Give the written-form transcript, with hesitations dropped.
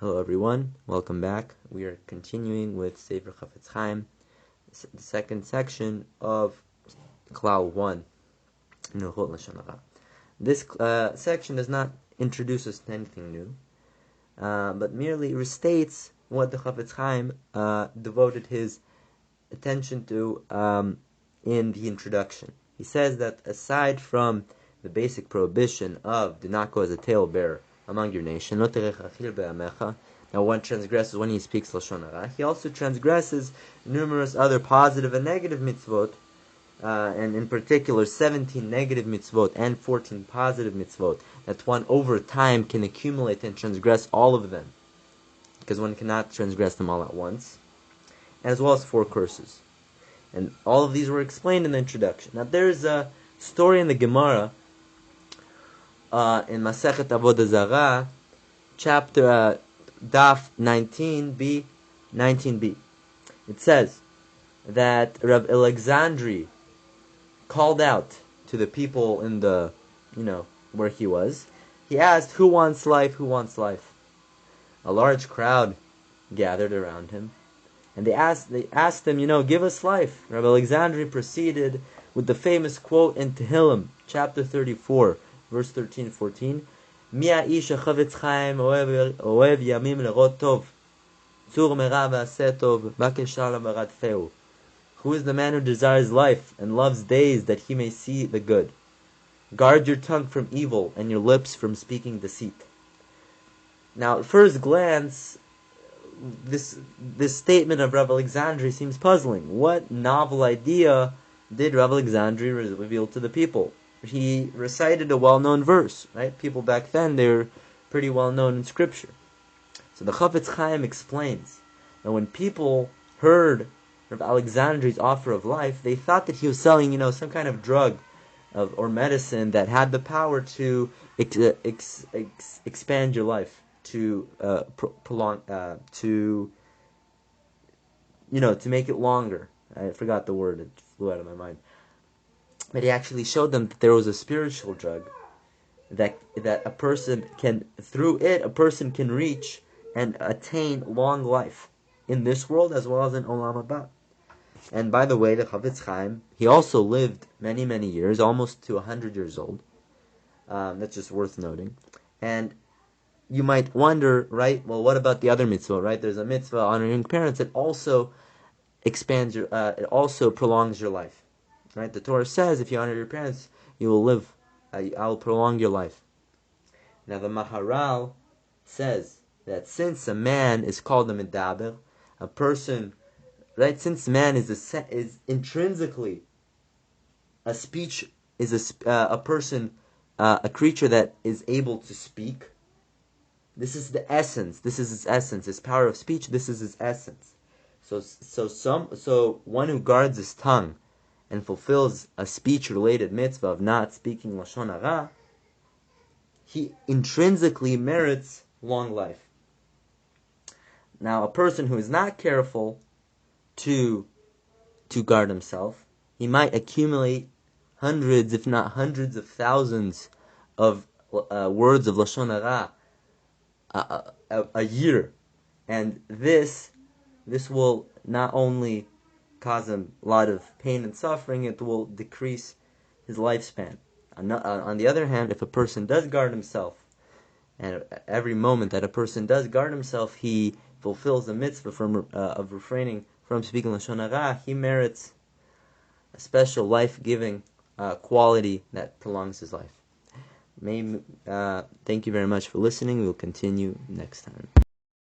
Hello everyone, welcome back. We are continuing with Sefer Chafetz Chaim, the second section of Klal 1. This section does not introduce us to anything new, but merely restates what the Chafetz Chaim devoted his attention to in the introduction. He says that aside from the basic prohibition of do not go as a talebearer among your nation, now one transgresses when he speaks Lashon Hara. He also transgresses numerous other positive and negative mitzvot, and in particular 17 negative mitzvot and 14 positive mitzvot, that one over time can accumulate and transgress all of them, because one cannot transgress them all at once, as well as 4 curses. And all of these were explained in the introduction. Now there's a story in the Gemara, in Masechet Avodah Zarah, chapter Daf 19b. It says that Rav Alexandri called out to the people in the, where he was. He asked, "Who wants life? Who wants life?" A large crowd gathered around him, and they asked him, "Give us life." Rav Alexandri proceeded with the famous quote in Tehillim, chapter 34, verse 13-14. Who is the man who desires life and loves days that he may see the good? Guard your tongue from evil and your lips from speaking deceit. Now, at first glance, this statement of Rav Alexandri seems puzzling. What novel idea did Rav Alexandri reveal to the people? He recited a well-known verse, right? People back then, they were pretty well-known in Scripture. So the Chafetz Chaim explains that when people heard of Alexandri's offer of life, they thought that he was selling, some kind of drug or medicine that had the power to expand your life, to prolong, to make it longer. I forgot the word; it flew out of my mind. But he actually showed them that there was a spiritual drug that a person can, through it, a person can reach and attain long life in this world as well as in Olam Haba. And by the way, the Chafetz Chaim, he also lived many, many years, almost to 100 years old. That's just worth noting. And you might wonder, right? Well, what about the other mitzvah? Right? There's a mitzvah honoring parents. It also expands your, it also prolongs your life. Right? The Torah says, if you honor your parents, you will live. I will prolong your life. Now the Maharal says that since a man is called a medaber, a person, right? Since man is intrinsically a speech, is a person, a creature that is able to speak. This is the essence. This is his essence. His power of speech. This is his essence. So one who guards his tongue and fulfills a speech-related mitzvah of not speaking Lashon Hara, he intrinsically merits long life. Now, a person who is not careful to guard himself, he might accumulate hundreds, if not hundreds of thousands of words of Lashon Hara a year. And this will not only cause him a lot of pain and suffering, it will decrease his lifespan. On the other hand, if a person does guard himself, and every moment that a person does guard himself, he fulfills the mitzvah of refraining from speaking Lashon Hara, he merits a special life-giving quality that prolongs his life. Thank you very much for listening. We'll continue next time.